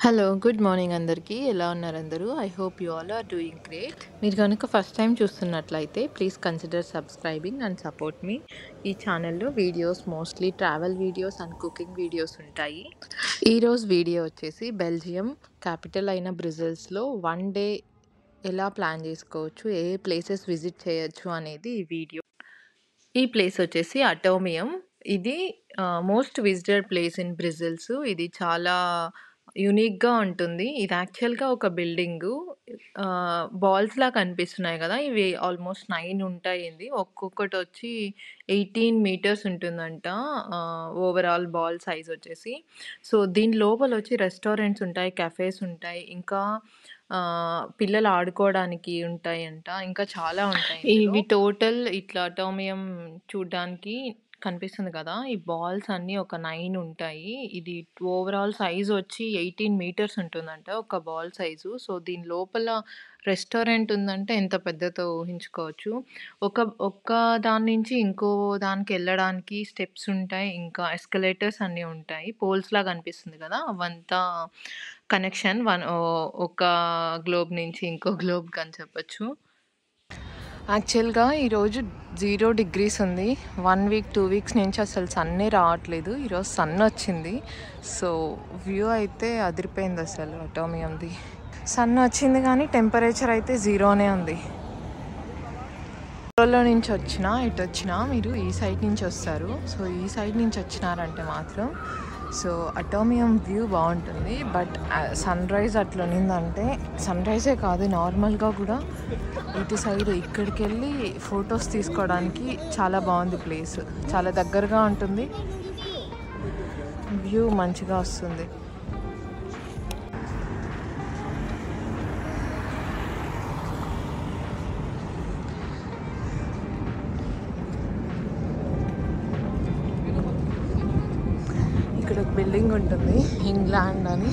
Hello. Good morning అందరికీ. ఎలా ఉన్నారు అందరూ? I hope you all are doing great. మీరు గనుక ఫస్ట్ టైమ్ చూస్తున్నట్లయితే please consider subscribing and support me. ఈ ఛానల్‌లో videos mostly travel videos and cooking videos ఉంటాయి. ఈరోజు వీడియో వచ్చేసి బెల్జియం క్యాపిటల్ అయిన బ్రసెల్స్‌లో 1 డే ఎలా ప్లాన్ చేసుకోవచ్చు, ఏ ఏ ప్లేసెస్ విజిట్ చేయొచ్చు అనేది ఈ వీడియో. ఈ ప్లేస్ వచ్చేసి అటోమియం. ఇది most visited place in Brussels. ఇది చాలా యూనిక్‌గా ఉంటుంది. ఇది యాక్చువల్‌గా ఒక బిల్డింగు. బాల్స్‌లా కనిపిస్తున్నాయి గదా! ఇవి ఆల్మోస్ట్ 9 ఉంటాయింది. ఒక్కొక్కటొచ్చి 18 మీటర్స్ ఉంటుందంట. ఓవరాల్ బాల్ సైజ్ వచ్చేసి. సో, దీని లోపలొచ్చి రెస్టారెంట్స్ ఉంటాయి, cafes ఉంటాయి. ఇంకా పిల్లలు ఆడుకోవడానికి ఉంటాయంట. ఇంకా చాలా ఉంటాయి ఇందులో. ఇవి టోటల్ ఇట్లా అటోమియం చూడ్డానికి కనిపిస్తుంది కదా! ఈ బాల్స్ అన్నీ ఒక 9 ఉంటాయి. ఇది ఓవరాల్ సైజ్ వచ్చి 18 మీటర్స్ ఉంటుందంట ఒక బాల్ సైజు. సో, దీని లోపల రెస్టారెంట్ ఉందంటే ఎంత పెద్దదో ఊహించుకోవచ్చు. ఒక్క దాని నుంచి ఇంకో దానికెళ్ళడానికి స్టెప్స్ ఉంటాయి. ఇంకా ఎస్కలేటర్స్ అన్నీ ఉంటాయి. పోల్స్‌లాగా కనిపిస్తుంది కదా! అవంతా కనెక్షన్ ఒక గ్లోబ్ నుంచి ఇంకో గ్లోబ్‌కని చెప్పొచ్చు. యాక్చువల్‌గా ఈరోజు 0 డిగ్రీస్ ఉంది. 1 వీక్, 2 వీక్స్ నుంచి అసలు సన్నే రావట్లేదు. ఈరోజు సన్ వచ్చింది. సో, వ్యూ అయితే అదిరిపోయింది అసలు అటోమియంది. సన్ వచ్చింది కానీ టెంపరేచర్ అయితే 0నే ఉంది. లో నుంచి ఇటు వచ్చినా మీరు ఈ సైడ్ నుంచి వస్తారు. సో, ఈ సైడ్ నుంచి వచ్చినారంటే మాత్రం సో అటోమియం వ్యూ బాగుంటుంది. బట్ సన్రైజ్ అట్లా ఉన్నిందంటే సన్రైజే కాదు, నార్మల్గా కూడా ఇటు సైడ్ ఇక్కడికి వెళ్ళి ఫొటోస్ తీసుకోవడానికి చాలా బాగుంది ప్లేస్. చాలా దగ్గరగా ఉంటుంది, వ్యూ మంచిగా వస్తుంది. ఇక్కడ ఒక బిల్డింగ్ ఉంటుంది, ఇంగ్లాండ్ అని.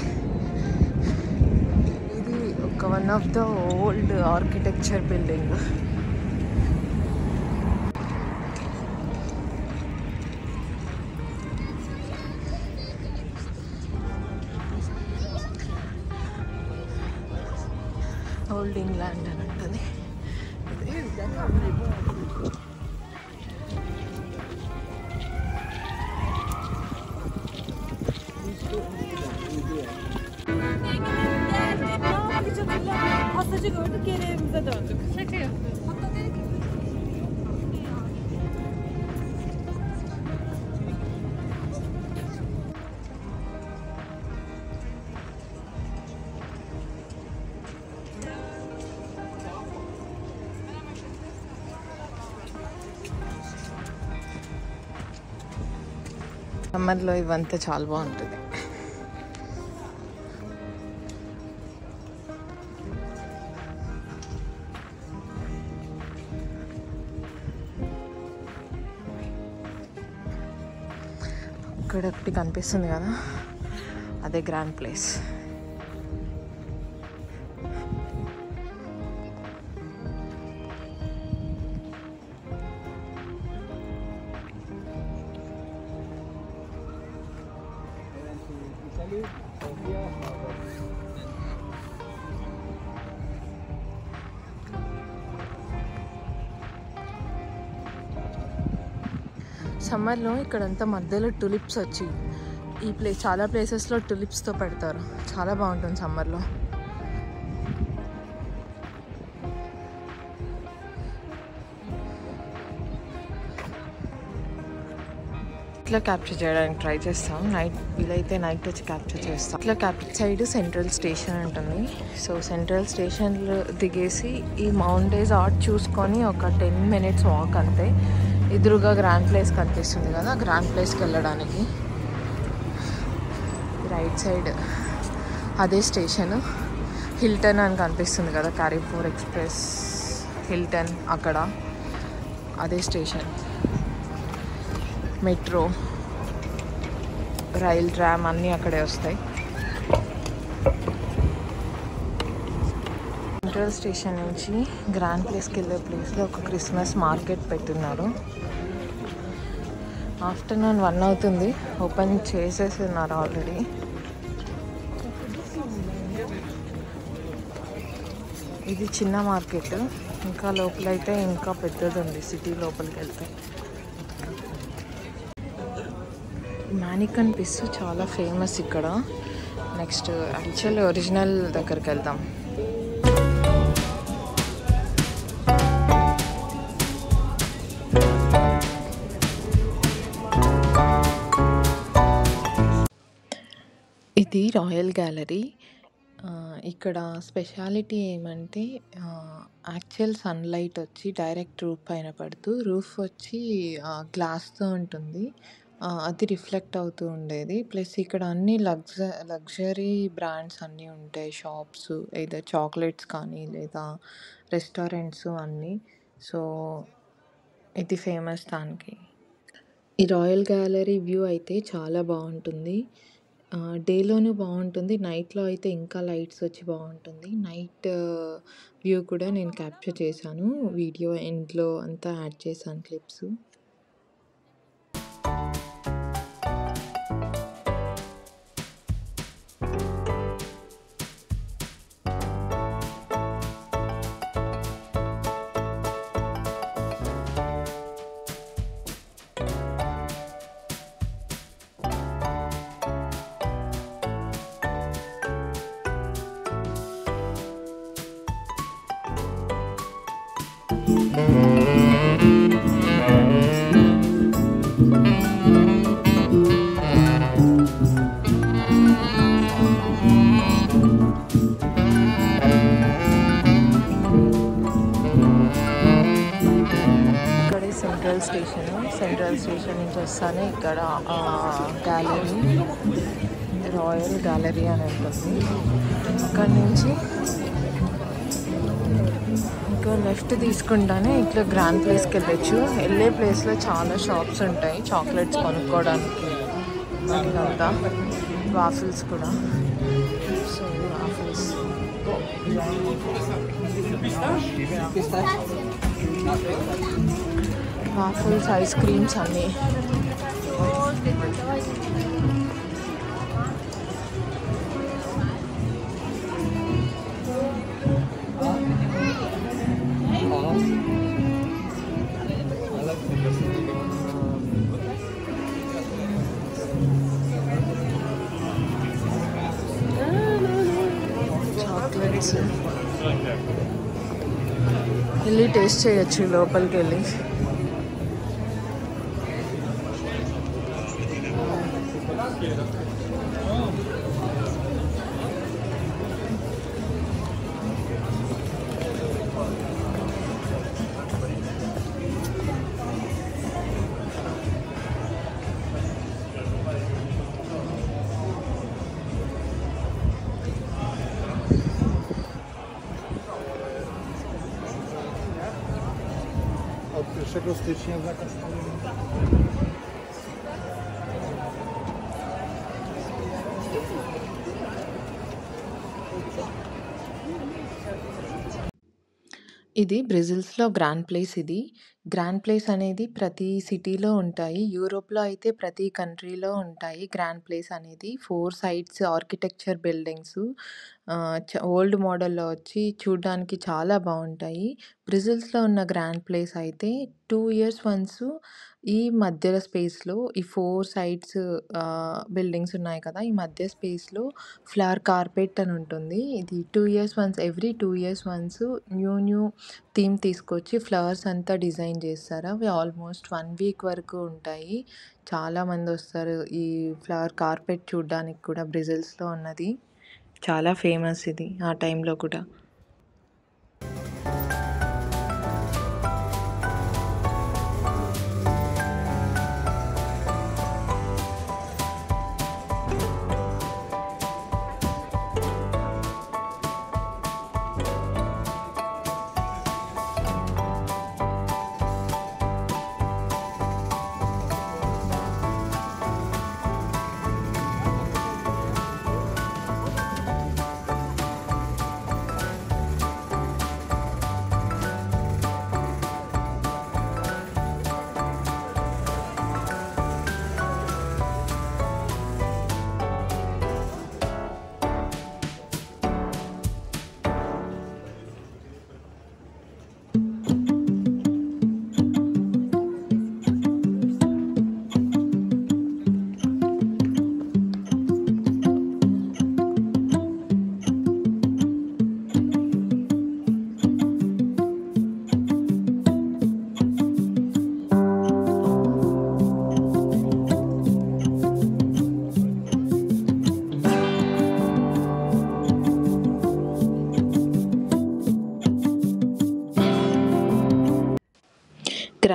ఇది ఒక one of the old architecture building. Old England అని ఉంటుంది. Pastacı gördük, geri evimize döndük. Şaka yapıyoruz. సమ్మర్లో ఇవంతా చాలా బాగుంటుంది. ఇక్కడ ఒకటి కనిపిస్తుంది కదా, అదే గ్రాండ్ ప్లేస్. సమ్మర్లో ఇక్కడంతా మధ్యలో టులిప్స్ వచ్చి చాలా ప్లేసెస్లో టులిప్స్తో పెడతారు. చాలా బాగుంటుంది సమ్మర్లో. ఇట్లా క్యాప్చర్ చేయడానికి ట్రై చేస్తాం. నైట్ వీలైతే నైట్ వచ్చి క్యాప్చర్ చేస్తాం. ఇట్లా సైడ్ సెంట్రల్ స్టేషన్ ఉంటుంది. సో సెంట్రల్ స్టేషన్లో దిగేసి ఈ మౌంటైన్స్ ఆర్ట్ చూసుకొని ఒక 10 minutes వాక్ అంతే. ఎదురుగా గ్రాండ్ ప్లేస్ కనిపిస్తుంది కదా, గ్రాండ్ ప్లేస్కి వెళ్ళడానికి రైట్ సైడ్ అదే స్టేషన్. హిల్టన్ అని కనిపిస్తుంది కదా, కారిఫోర్ ఎక్స్ప్రెస్ హిల్టన్, అక్కడ అదే స్టేషన్. మెట్రో, రైల్, ట్రామ్ అన్నీ అక్కడే వస్తాయి. సెంట్రల్ స్టేషన్ నుంచి గ్రాండ్ ప్లేస్కి వెళ్ళే ప్లేస్లో ఒక క్రిస్మస్ మార్కెట్ పెట్టున్నారు. ఆఫ్టర్నూన్ 1 అవుతుంది, ఓపెన్ చేసేస్తున్నారు ఆల్రెడీ. ఇది చిన్న మార్కెట్. ఇంకా లోపలైతే ఇంకా పెద్దది ఉంది సిటీ లోపలికి వెళ్తే. మానికన్ పీస్ చాలా ఫేమస్ ఇక్కడ. నెక్స్ట్ యాక్చువల్ ఒరిజినల్ దగ్గరికి వెళ్దాం. ఇది రాయల్ గ్యాలరీ. ఇక్కడ స్పెషాలిటీ ఏమంటే యాక్చువల్ సన్లైట్ వచ్చి డైరెక్ట్ రూఫ్ పైన పడుతూ, రూఫ్ వచ్చి గ్లాస్తో ఉంటుంది. అది రిఫ్లెక్ట్ అవుతూ ఉండేది. ప్లస్ ఇక్కడ అన్ని లగ్జరీ బ్రాండ్స్ అన్నీ ఉంటాయి. షాప్స్ ఏదో చాక్లెట్స్ కానీ లేదా రెస్టారెంట్స్ అన్నీ. సో ఇది ఫేమస్ దానికి. ఈ రాయల్ గ్యాలరీ వ్యూ అయితే చాలా బాగుంటుంది. డేలోనూ బాగుంటుంది, నైట్లో అయితే ఇంకా లైట్స్ వచ్చి బాగుంటుంది. నైట్ వ్యూ కూడా నేను క్యాప్చర్ చేశాను. వీడియో ఎండ్లో అంతా యాడ్ చేశాను క్లిప్స్. సెంట్రల్ స్టేషన్ నుంచి వస్తానే ఇక్కడ గ్యాలరీ, రాయల్ గ్యాలరీ అని ఉంటుంది. అక్కడి నుంచి ఇంకా లెఫ్ట్ తీసుకుంటానే ఇట్లా గ్రాండ్ ప్లేస్కి వెళ్ళచ్చు. వెళ్ళే ప్లేస్లో చాలా షాప్స్ ఉంటాయి చాక్లెట్స్ కొనుక్కోవడానికి. అట్లంతా వాఫిల్స్ కూడా. సో వాఫిల్స్, ఐస్ క్రీమ్స్ అన్నీ. చాక్లెట్స్ వెళ్ళి టేస్ట్ చేయొచ్చు లోపలికి వెళ్ళి. Od 1 stycznia zakaz ఇది బ్రెజిల్స్‌లో గ్రాండ్ ప్లేస్ ఇది. గ్రాండ్ ప్లేస్ అనేది ప్రతి సిటీలో ఉంటాయి. యూరోప్‌లో అయితే ప్రతి కంట్రీలో ఉంటాయి గ్రాండ్ ప్లేస్ అనేది. 4 సైడ్స్ ఆర్కిటెక్చర్ బిల్డింగ్సు ఓల్డ్ మోడల్‌లో వచ్చి చూడ్డానికి చాలా బావుంటాయి. బ్రెజిల్స్‌లో ఉన్న గ్రాండ్ ప్లేస్ అయితే 2 ఇయర్స్ వన్స్ ఈ మధ్యలో స్పేస్‌లో ఈ 4 సైడ్స్ బిల్డింగ్స్ ఉన్నాయి కదా! ఈ మధ్య స్పేస్‌లో ఫ్లవర్ కార్పెట్ అని ఉంటుంది. ఇది 2 years once, every 2 years once new theme తీసుకొచ్చి ఫ్లవర్స్ అంతా డిజైన్ చేస్తారు. అవి ఆల్మోస్ట్ 1 వీక్ వరకు ఉంటాయి. చాలామందొస్తారు ఈ ఫ్లవర్ కార్పెట్ చూడ్డానికి కూడా. బ్రెజిల్స్‌లో ఉన్నది. చాలా ఫేమస్ ఇది ఆ టైంలో కూడా.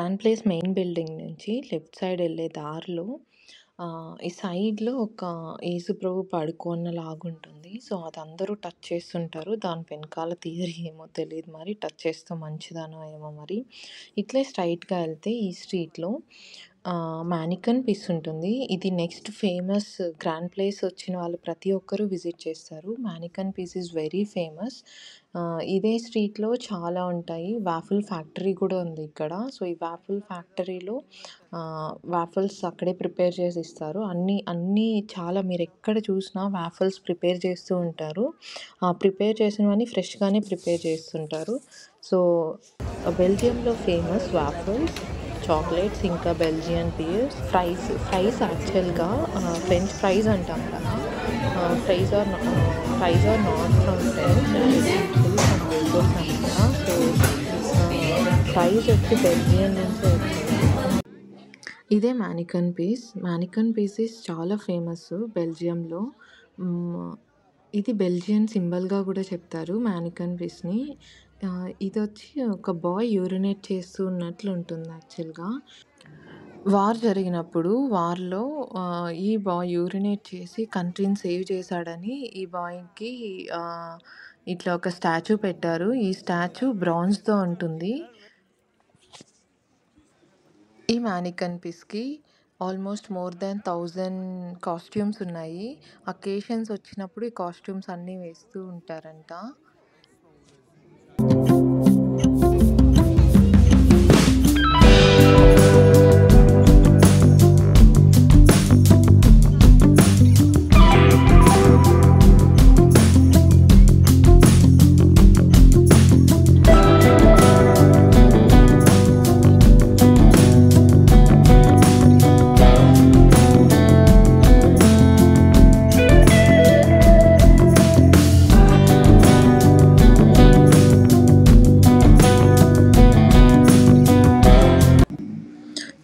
గ్రాండ్ ప్లేస్ మెయిన్ బిల్డింగ్ నుంచి లెఫ్ట్ సైడ్ వెళ్ళే దారిలో ఈ సైడ్‌లో ఒక యేసుప్రభు పడుకున్నలాగుంటుంది. సో, అది అందరూ టచ్ చేస్తుంటారు. దాని వెనకాల థియరీ ఏమో తెలీదు మరి. టచ్ చేస్తే మంచిదనో ఏమో మరి. ఇట్లే స్ట్రెయిట్‌గా ఎళ్తే ఈ స్ట్రీట్‌లో మానికన్ పీస్ ఉంటుంది. ఇది నెక్స్ట్ ఫేమస్ గ్రాండ్ ప్లేస్ వచ్చిన వాళ్ళు ప్రతి ఒక్కరు విజిట్ చేస్తారు. మానికన్ పీస్ ఈజ్ వెరీ ఫేమస్. ఇదే స్ట్రీట్‌లో చాలా ఉంటాయి. వాఫిల్ ఫ్యాక్టరీ కూడా ఉంది ఇక్కడ. సో, ఈ వాఫిల్ ఫ్యాక్టరీలో వాఫిల్స్ అక్కడే ప్రిపేర్ చేసి ఇస్తారు. అన్నీ చాలా మీరెక్కడ చూసినా వాఫిల్స్ ప్రిపేర్ చేస్తూ ఉంటారు. ప్రిపేర్ చేసినవన్నీ ఫ్రెష్‌గానే ప్రిపేర్ చేస్తుంటారు. సో, బెల్జియంలో ఫేమస్ వాఫిల్స్, చాక్లెట్స్, ఇంకా బెల్జియన్ బియర్స్, ఫ్రైస్ యాక్చువల్‌గా ఫ్రెంచ్ ఫ్రైస్ అంటాం కదా! Fries are not from French. It's actually from Belgium అనమాట. సో, ఫ్రైస్ వచ్చి బెల్జియం నుంచే వచ్చింది. ఇదే మానికన్ పీస్. మానికన్ పీస్ చాలా ఫేమస్ బెల్జియంలో. ఇది బెల్జియన్ సింబల్‌గా కూడా చెప్తారు మానికన్ పీస్‌ని. ఇదొచ్చి ఒక బాయ్ యూరినేట్ చేస్తూ ఉన్నట్లు ఉంటుంది యాక్చువల్‌గా. వార్ జరిగినప్పుడు వార్‌లో ఈ బాయ్ యూరినేట్ చేసి కంట్రీని సేవ్ చేశాడని ఈ బాయ్‌కి ఇట్లా ఒక స్టాచ్యూ పెట్టారు. ఈ స్టాచ్యూ బ్రాంజ్‌తో ఉంటుంది. ఈ మానికన్ పీస్‌కి ఆల్మోస్ట్ మోర్ దాన్ 1000 కాస్ట్యూమ్స్ ఉన్నాయి. అకేషన్స్ వచ్చినప్పుడు ఈ కాస్ట్యూమ్స్ అన్నీ వేస్తూ ఉంటారంట.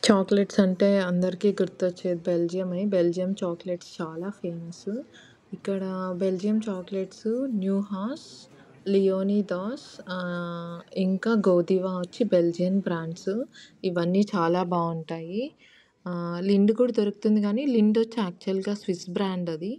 చాక్లెట్స్ అంటే అందరికీ గుర్తొచ్చేది బెల్జియమే. బెల్జియం చాక్లెట్స్ చాలా ఫేమస్. ఇక్కడ బెల్జియం చాక్లెట్స్ న్యూహాస్, లియోనిదాస్, ఇంకా గోదివా వచ్చి బెల్జియన్ బ్రాండ్స్. ఇవన్నీ చాలా బావుంటాయి. లిండ్ కూడా దొరుకుతుంది కానీ లిండ్ వచ్చి యాక్చువల్‌గా స్విస్ బ్రాండ్ అది.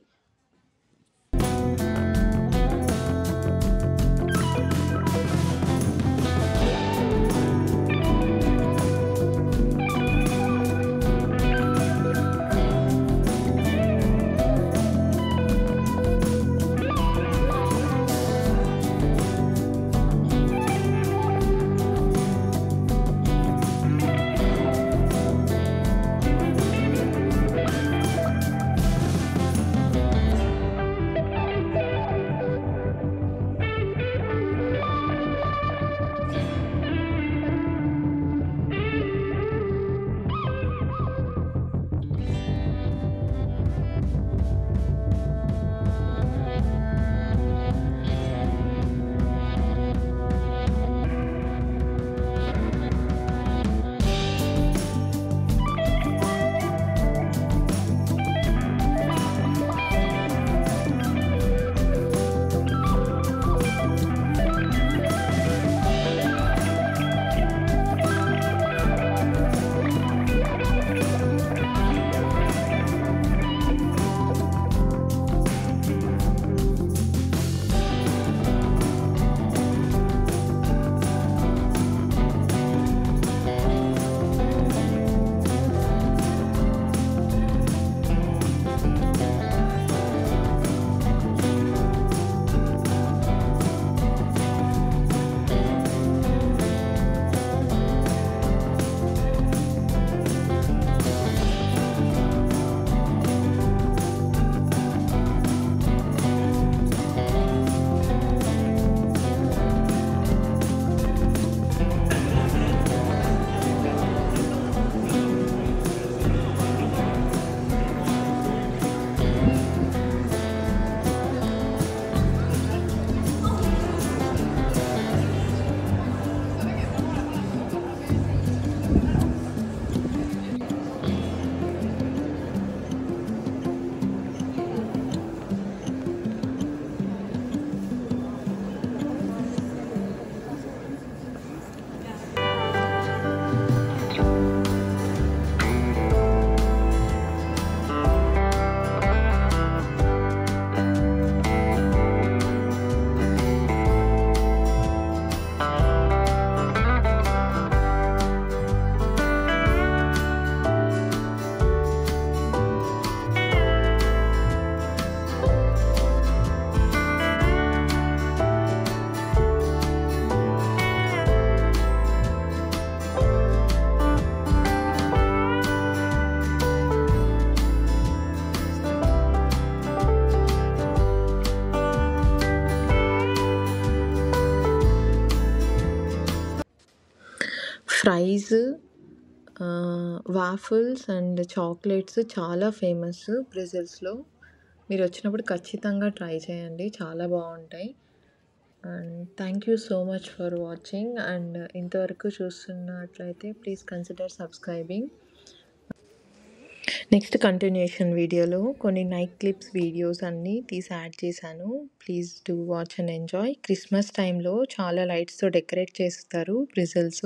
ఫ్రైస్, వాఫుల్స్ అండ్ చాక్లెట్స్ చాలా ఫేమస్ బ్రెజిల్స్‌లో. మీరొచ్చినప్పుడు ఖచ్చితంగా ట్రై చేయండి. చాలా బావుంటాయి. And thank you so much for watching. And ఇంతవరకు చూస్తున్నట్లయితే please consider subscribing. Next continuation వీడియోలో కొన్ని నైట్ క్లిప్స్ వీడియోస్ అన్నీ తీసి యాడ్ చేశాను. Please do watch and enjoy. Christmas టైంలో చాలా లైట్స్‌తో డెకరేట్ చేస్తారు బ్రెజిల్స్.